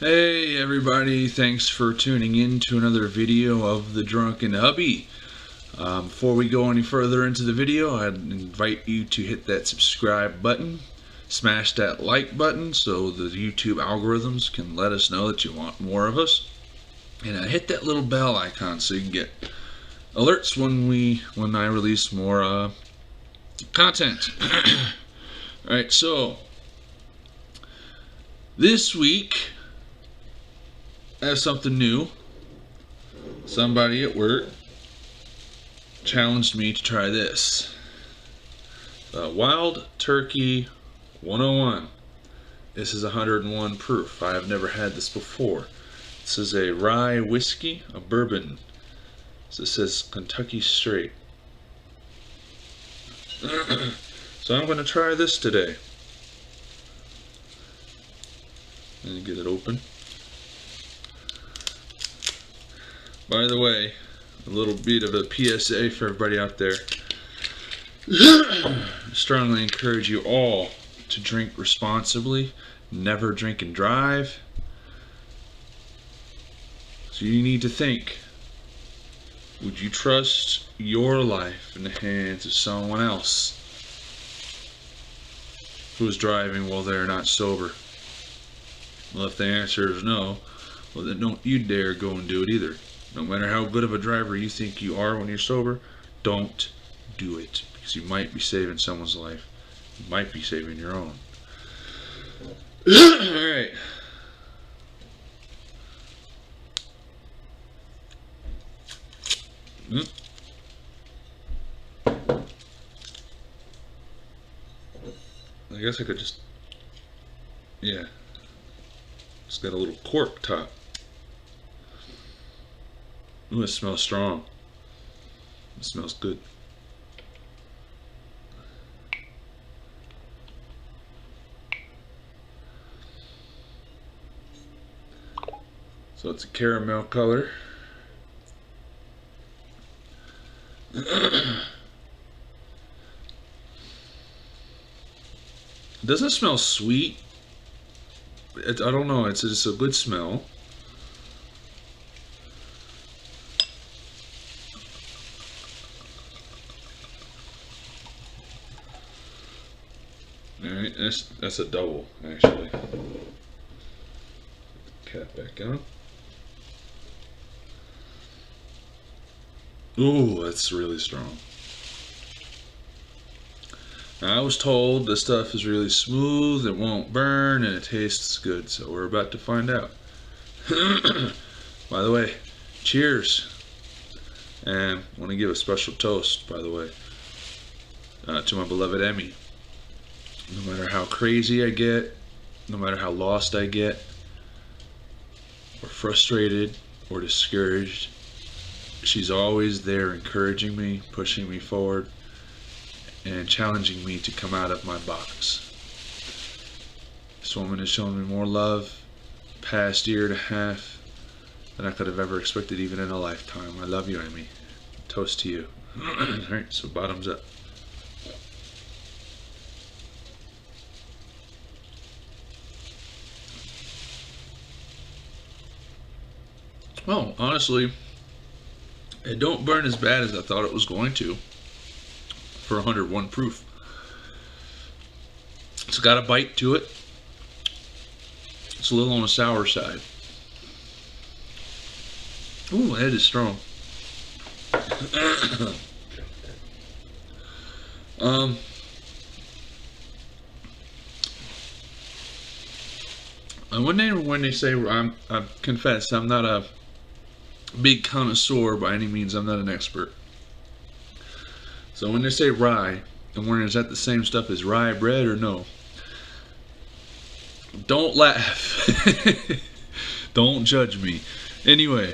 Hey everybody, thanks for tuning in to another video of the Drunken Hubby. Before we go any further into the video, I'd invite you to hit that subscribe button, smash that like button so the YouTube algorithms can let us know that you want more of us, and hit that little bell icon so you can get alerts when I release more content. Alright, so this week I have something new. Somebody at work challenged me to try this. Wild Turkey 101. This is 101 proof. I have never had this before. This is a rye whiskey, a bourbon. So it says Kentucky Straight. So I'm going to try this today. Let me get it open. By the way, a little bit of a PSA for everybody out there. I strongly encourage you all to drink responsibly. Never drink and drive. So you need to think, would you trust your life in the hands of someone else who is driving while they're not sober? Well, if the answer is no, well then don't you dare go and do it either. No matter how good of a driver you think you are when you're sober, don't do it. Because you might be saving someone's life. You might be saving your own. Alright. I guess I could just... yeah. It's got a little cork top. Ooh, it smells strong. It smells good. So it's a caramel color. It doesn't smell sweet. I don't know, it's just a good smell. Alright, that's a double, actually. Cap back on. Ooh, that's really strong. Now, I was told this stuff is really smooth, it won't burn, and it tastes good, so we're about to find out. By the way, cheers. And I want to give a special toast, by the way, to my beloved Emmy. No matter how crazy I get, no matter how lost I get, or frustrated, or discouraged, she's always there encouraging me, pushing me forward, and challenging me to come out of my box. This woman has shown me more love past year and a half than I could have ever expected, even in a lifetime. I love you, Emmy. Toast to you. Alright, so bottoms up. Well, honestly, it don't burn as bad as I thought it was going to for 101 proof. It's got a bite to it. It's a little on the sour side. Ooh, that is strong. When they say, I confess, I'm not a big connoisseur by any means. I'm not an expert. So when they say rye, I'm wondering, is that the same stuff as rye bread or no? Don't laugh. Don't judge me. Anyway,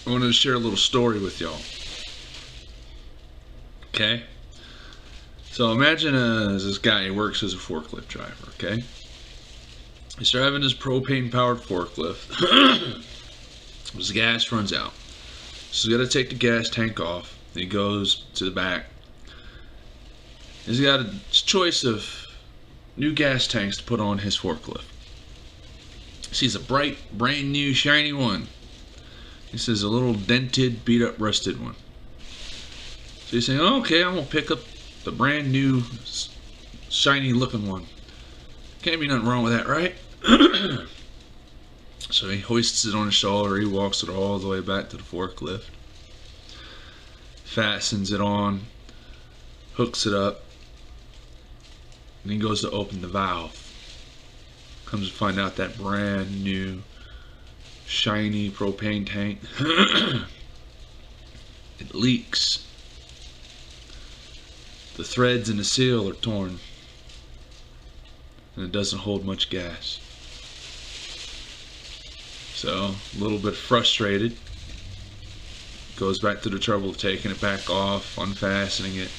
I wanted to share a little story with y'all. Okay? So imagine this guy, he works as a forklift driver, okay? He's driving his propane-powered forklift. His gas runs out. So he's got to take the gas tank off. He goes to the back. He's got a choice of new gas tanks to put on his forklift. Sees a bright, brand new, shiny one. He says a little dented, beat up, rusted one. So he's saying, oh, okay, I'm going to pick up the brand new, shiny looking one. Can't be nothing wrong with that, right? So he hoists it on his shoulder. He walks it all the way back to the forklift. Fastens it on. Hooks it up. And he goes to open the valve. Comes to find out that brand new, shiny propane tank. It leaks. The threads in the seal are torn. And it doesn't hold much gas. So, a little bit frustrated. Goes back to the trouble of taking it back off, unfastening it.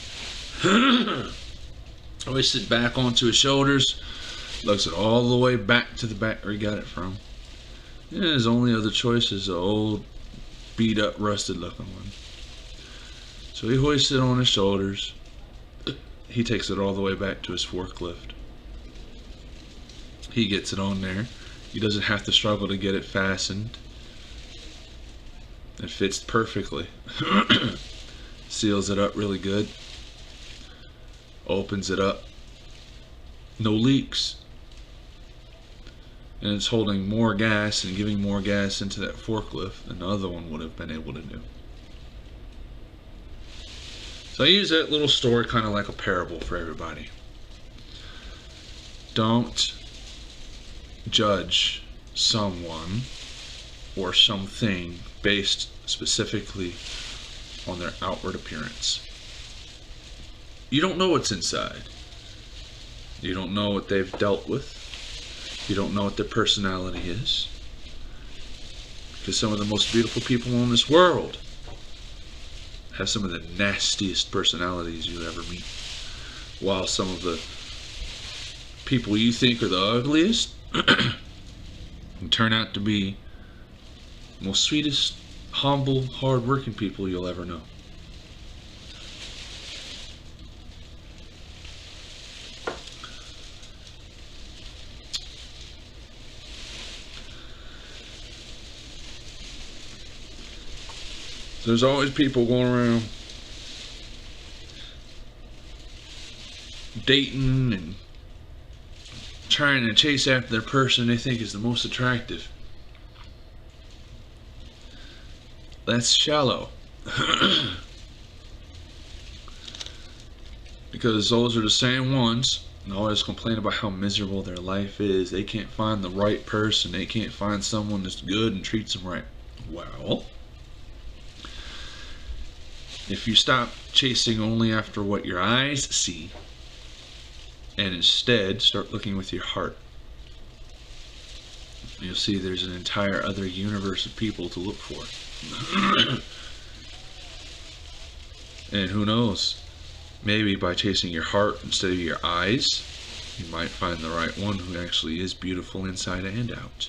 Hoists it back onto his shoulders. Lugs it all the way back to the back where he got it from. And his only other choice is the old, beat up, rusted looking one. So he hoists it on his shoulders. He takes it all the way back to his forklift. He gets it on there. He doesn't have to struggle to get it fastened. It fits perfectly. Seals it up really good. Opens it up. No leaks. And it's holding more gas and giving more gas into that forklift than the other one would have been able to do. So I use that little story kind of like a parable for everybody. Don't judge someone or something based specifically on their outward appearance. You don't know what's inside. You don't know what they've dealt with. You don't know what their personality is. Because some of the most beautiful people in this world have some of the nastiest personalities you'll ever meet. While some of the people you think are the ugliest can turn out to be the most sweetest, humble, hard-working people you'll ever know. There's always people going around dating and trying to chase after their person they think is the most attractive. That's shallow. Because those are the same ones and always complain about how miserable their life is. They can't find the right person. They can't find someone that's good and treats them right. Well, if you stop chasing only after what your eyes see and instead start looking with your heart, you'll see there's an entire other universe of people to look for. And who knows, maybe by chasing your heart instead of your eyes, you might find the right one who actually is beautiful inside and out.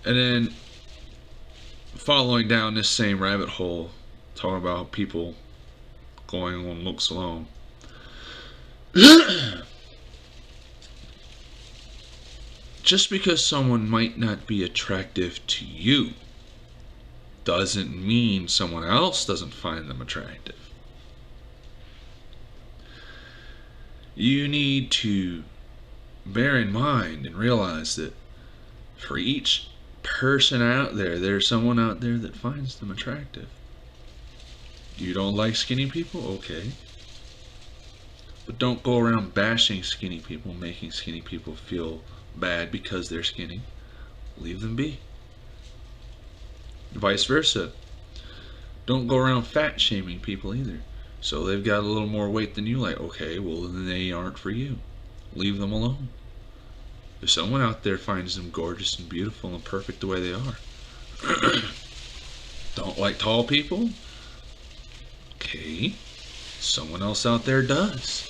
And then following down this same rabbit hole, talking about people going on looks alone. Just because someone might not be attractive to you doesn't mean someone else doesn't find them attractive. You need to bear in mind and realize that for each person out there, there's someone out there that finds them attractive. You don't like skinny people? Okay. But don't go around bashing skinny people, making skinny people feel bad because they're skinny. Leave them be. Vice versa. Don't go around fat shaming people either. So they've got a little more weight than you like. Okay, well then they aren't for you. Leave them alone. If someone out there finds them gorgeous and beautiful and perfect the way they are. Don't like tall people? Okay. Someone else out there does.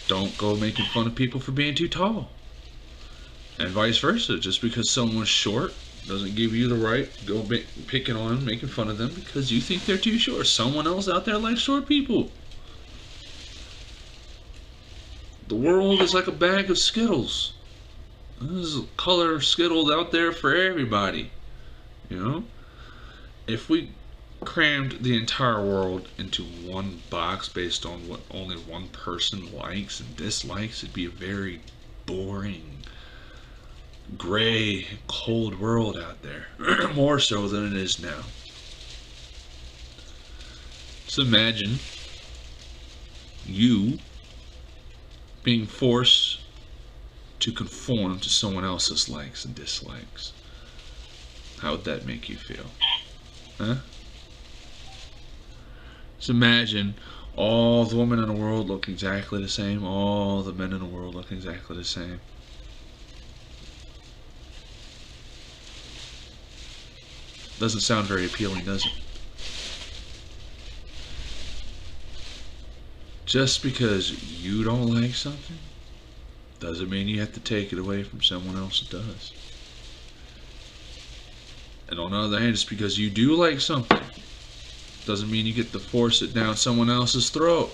Don't go making fun of people for being too tall. And vice versa. Just because someone's short doesn't give you the right to go picking on them, making fun of them because you think they're too short. Someone else out there likes short people. The world is like a bag of Skittles. There's color Skittles out there for everybody. You know? If we crammed the entire world into one box based on what only one person likes and dislikes, it'd be a very boring, gray, cold world out there. More so than it is now. So imagine you being forced to conform to someone else's likes and dislikes. How would that make you feel? Huh? Just imagine all the women in the world look exactly the same, all the men in the world look exactly the same. Doesn't sound very appealing, does it? Just because you don't like something doesn't mean you have to take it away from someone else that does. And on the other hand, just because you do like something doesn't mean you get to force it down someone else's throat.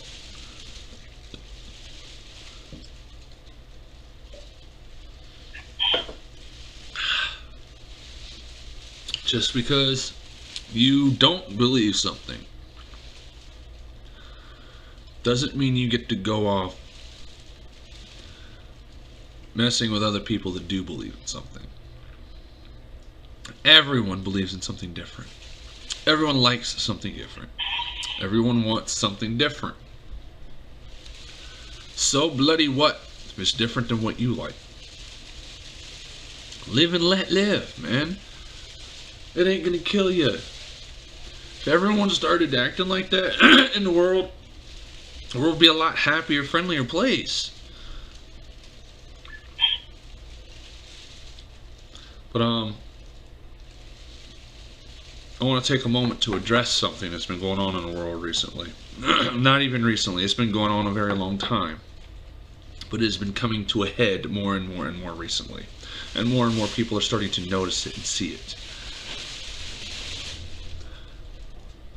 Just because you don't believe something doesn't mean you get to go off messing with other people that do believe in something. Everyone believes in something different. Everyone likes something different. Everyone wants something different. So bloody what if it's different than what you like? Live and let live, man. It ain't gonna kill you. If everyone started acting like that in the world would be a lot happier, friendlier place. But I want to take a moment to address something that's been going on in the world recently. Not even recently, it's been going on a very long time. But it has been coming to a head more and more and more recently. And more people are starting to notice it and see it.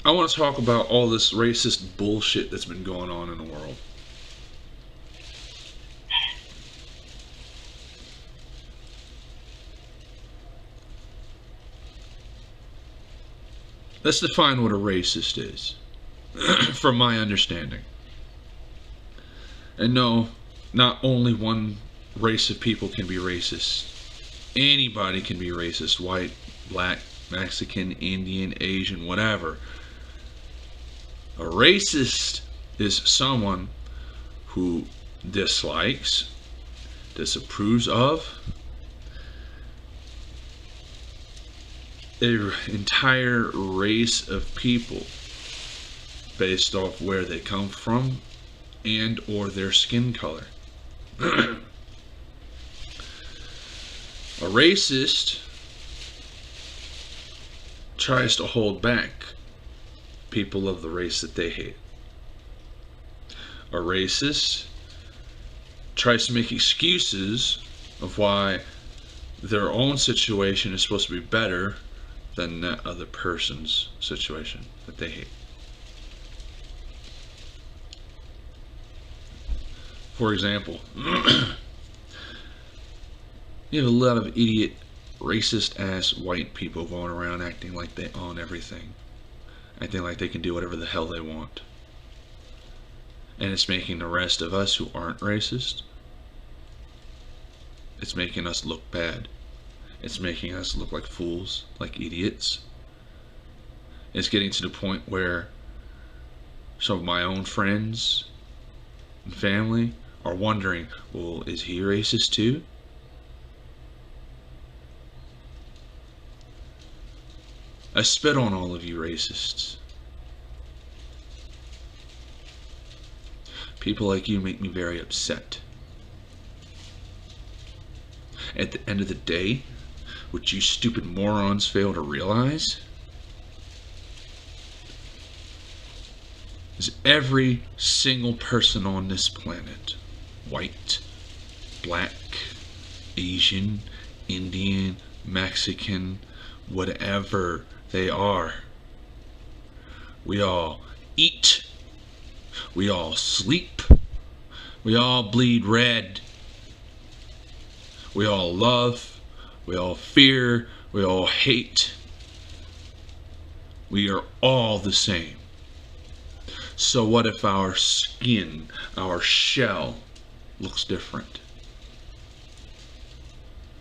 I want to talk about all this racist bullshit that's been going on in the world. Let's define what a racist is, from my understanding. And no, not only one race of people can be racist. Anybody can be racist. White, black, Mexican, Indian, Asian, whatever. A racist is someone who dislikes, disapproves of an entire race of people based off where they come from and or their skin color. A racist tries to hold back people of the race that they hate. A racist tries to make excuses of why their own situation is supposed to be better than that other person's situation that they hate. For example, you have a lot of idiot, racist ass white people going around acting like they own everything. Acting like they can do whatever the hell they want. And it's making the rest of us who aren't racist, it's making us look bad. It's making us look like fools, like idiots. It's getting to the point where some of my own friends and family are wondering, well, is he racist too? I spit on all of you racists. People like you make me very upset. At the end of the day, what you stupid morons fail to realize is every single person on this planet, white, black, Asian, Indian, Mexican, whatever they are, we all eat, we all sleep, We all bleed red. We all love. We all fear. We all hate. We are all the same. So what if our skin, our shell, looks different?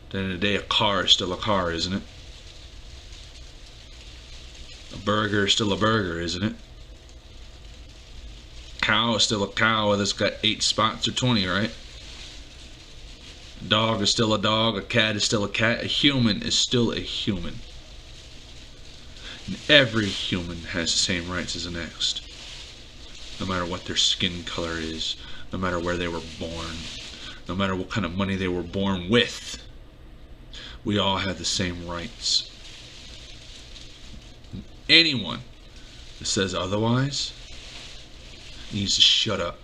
At the end of the day, a car is still a car, isn't it? A burger is still a burger, isn't it? Cow is still a cow, whether it's got 8 spots or 20, right? A dog is still a dog. A cat is still a cat. A human is still a human. And every human has the same rights as the next. No matter what their skin color is, no matter where they were born, no matter what kind of money they were born with, we all have the same rights. Anyone that says otherwise needs to shut up,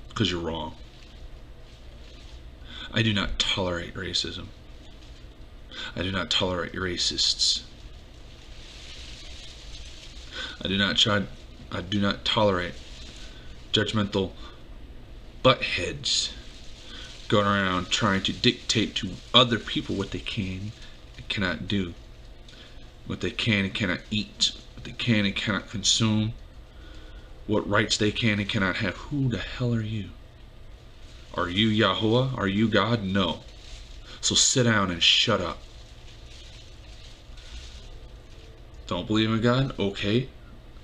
because you're wrong. I do not tolerate racism. I do not tolerate racists. I do not tolerate judgmental buttheads going around trying to dictate to other people what they can and cannot do, what they can and cannot eat, what they can and cannot consume, what rights they can and cannot have. Who the hell are you? Are you Yahuwah? Are you God? No. So sit down and shut up. Don't believe in God? Okay.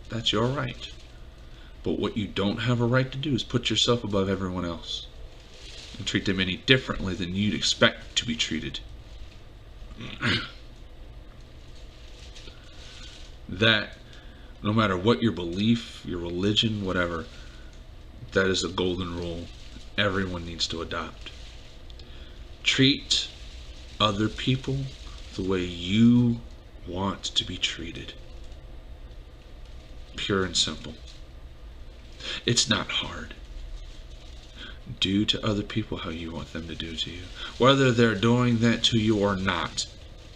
That's your right. But what you don't have a right to do is put yourself above everyone else and treat them any differently than you'd expect to be treated. That, no matter what your belief, your religion, whatever, that is a golden rule everyone needs to adopt. Treat other people the way you want to be treated. Pure and simple. It's not hard. Do to other people how you want them to do to you, whether they're doing that to you or not,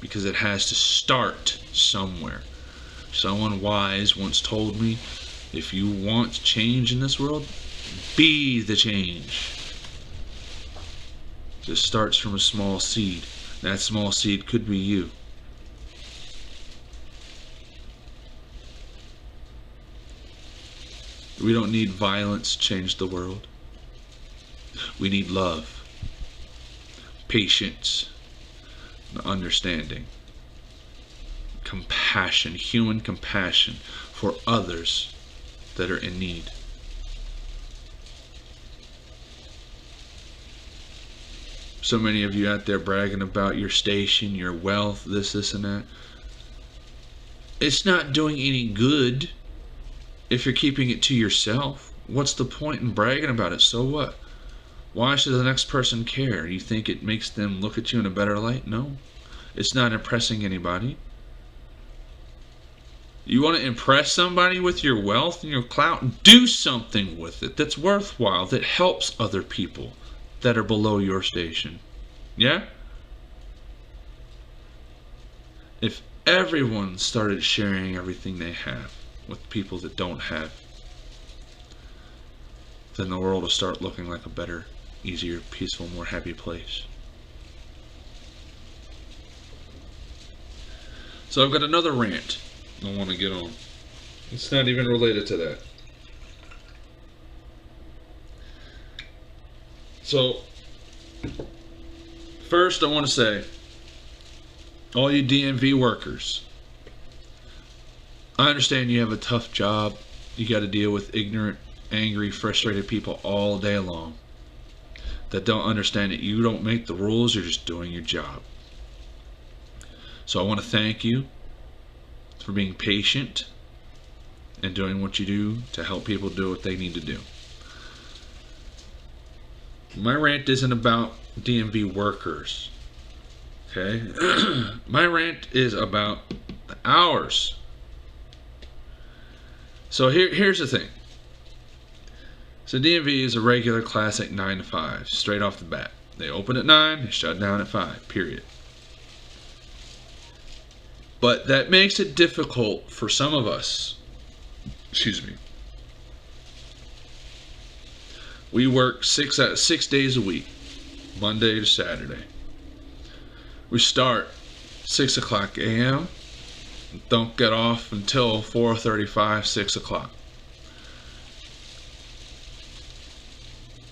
because it has to start somewhere. Someone wise once told me, if you want change in this world, be the change. It starts from a small seed. That small seed could be you. We don't need violence to change the world. We need love, patience, understanding, compassion, human compassion for others that are in need. So many of you out there bragging about your station, your wealth, this and that. It's not doing any good if you're keeping it to yourself. What's the point in bragging about it? So what? Why should the next person care? You think it makes them look at you in a better light? No. It's not impressing anybody. You want to impress somebody with your wealth and your clout? Do something with it that's worthwhile, that helps other people that are below your station. Yeah? If everyone started sharing everything they have with people that don't have, then the world will start looking like a better, easier, peaceful, more happy place. So I've got another rant I want to get on. It's not even related to that. So, first I want to say, all you DMV workers, I understand you have a tough job. You got to deal with ignorant, angry, frustrated people all day long that don't understand that you don't make the rules, you're just doing your job. So I want to thank you for being patient and doing what you do to help people do what they need to do. My rant isn't about DMV workers, okay? My rant is about the hours. So here's the thing. So DMV is a regular classic 9 to 5, straight off the bat. They open at 9, they shut down at 5, period. But that makes it difficult for some of us, We work 6 days a week, Monday to Saturday. We start 6 o'clock a.m. Don't get off until 4:35, 6 o'clock.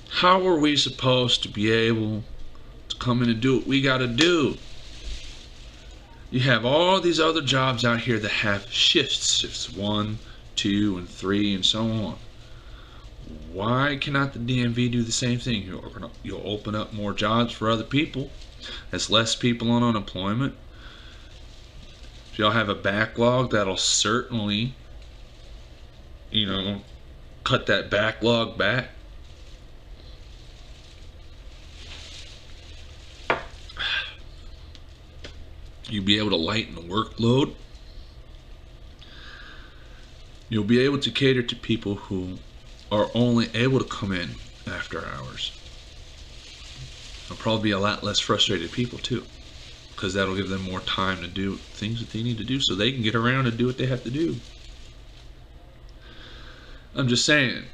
How are we supposed to be able to come in and do what we got to do? You have all these other jobs out here that have shifts 1, 2, and 3, and so on. Why cannot the DMV do the same thing? You'll open up more jobs for other people. That's less people on unemployment. If y'all have a backlog, that'll certainly, cut that backlog back. You'll be able to lighten the workload. You'll be able to cater to people who are only able to come in after hours. There'll probably be a lot less frustrated people too, because that'll give them more time to do things that they need to do so they can get around and do what they have to do. I'm just saying,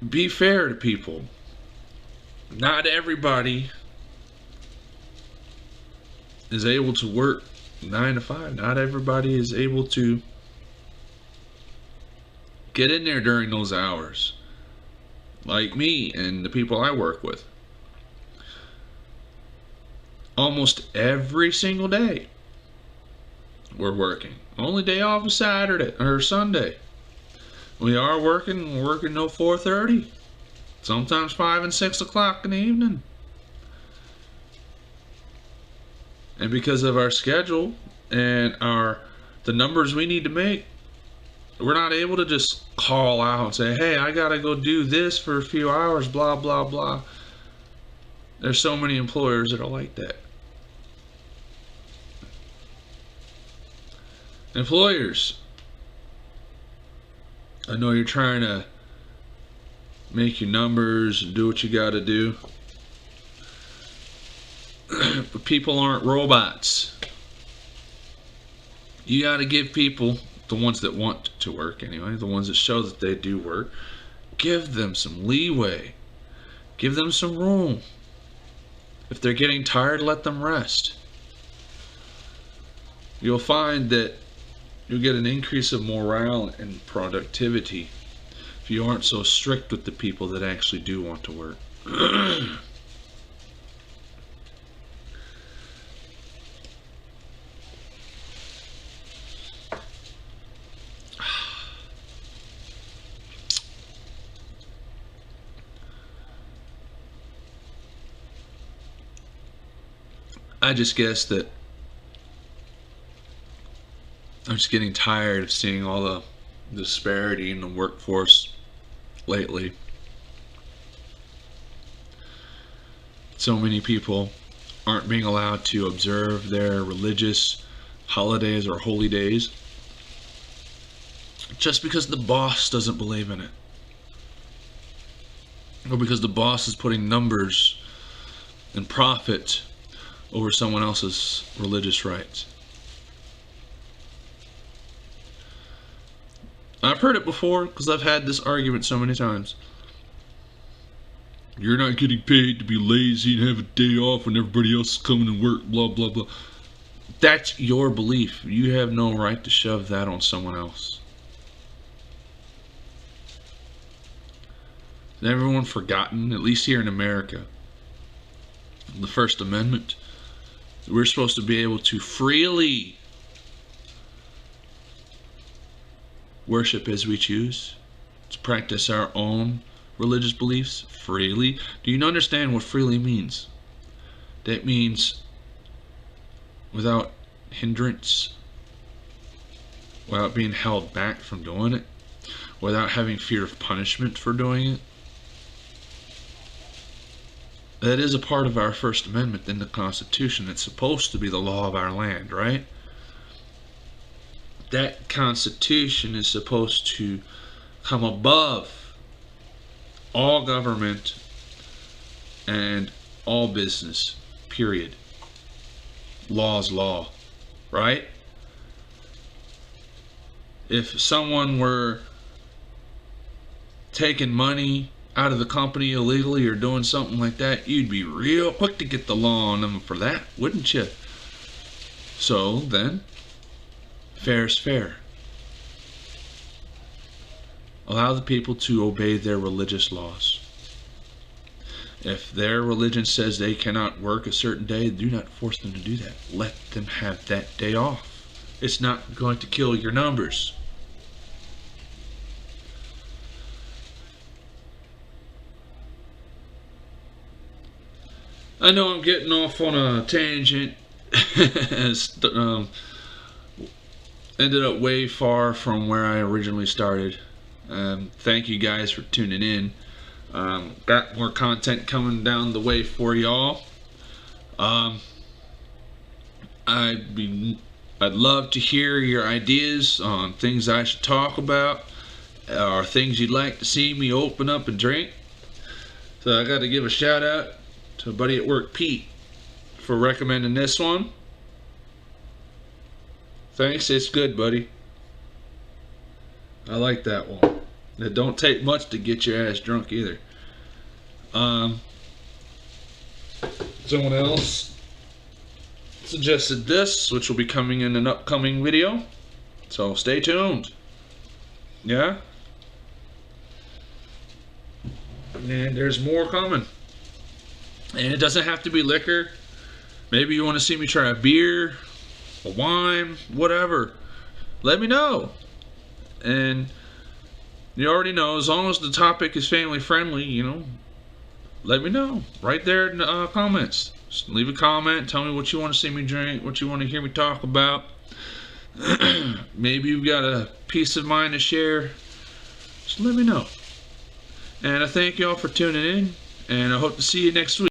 be fair to people. Not everybody is able to work 9 to 5. Not everybody is able to get in there during those hours, like me and the people I work with. Almost every single day we're working. Only day off is Saturday or Sunday. We are working. We're working till 4:30, sometimes 5 and 6 o'clock in the evening. And because of our schedule and the numbers we need to make, we're not able to just call out and say, hey, I gotta go do this for a few hours, blah, blah, blah. There's so many employers that are like that. Employers, I know you're trying to make your numbers and do what you gotta do. But people aren't robots. You gotta give people, the ones that want to work anyway, the ones that show that they do work, give them some leeway. Give them some room. If they're getting tired, let them rest. You'll find that you'll get an increase of morale and productivity if you aren't so strict with the people that actually do want to work. I just guess that I'm just getting tired of seeing all the disparity in the workforce lately. So many people aren't being allowed to observe their religious holidays or holy days just because the boss doesn't believe in it, or because the boss is putting numbers and profit over someone else's religious rights. I've heard it before because I've had this argument so many times. You're not getting paid to be lazy and have a day off when everybody else is coming to work, blah, blah, blah. That's your belief. You have no right to shove that on someone else. Has everyone forgotten, at least here in America, the First Amendment? We're supposed to be able to freely worship as we choose, to practice our own religious beliefs freely. Do you understand what freely means? That means without hindrance, without being held back from doing it, without having fear of punishment for doing it. That is a part of our First Amendment in the Constitution. It's supposed to be the law of our land, right? That Constitution is supposed to come above all government and all business, period. Law's law, right? If someone were taking money out of the company illegally or doing something like that, you'd be real quick to get the law on them for that, wouldn't you? So then, fair's fair. Allow the people to obey their religious laws. If their religion says they cannot work a certain day, do not force them to do that. Let them have that day off. It's not going to kill your numbers. I know I'm getting off on a tangent. Ended up way far from where I originally started. Thank you guys for tuning in. Got more content coming down the way for y'all. I'd love to hear your ideas on things I should talk about, or things you'd like to see me open up and drink. So I got to give a shout out to a buddy at work, Pete, for recommending this one. Thanks, it's good, buddy. I like that one. It don't take much to get your ass drunk either. Someone else suggested this, which will be coming in an upcoming video, so stay tuned. Yeah? And there's more coming. And it doesn't have to be liquor. Maybe you want to see me try a beer, a wine, whatever. Let me know. And you already know, as long as the topic is family friendly, you know, let me know right there in the comments. Just leave a comment, tell me what you want to see me drink, what you want to hear me talk about. Maybe you've got a piece of mind to share. Just let me know. And I thank y'all for tuning in, and I hope to see you next week.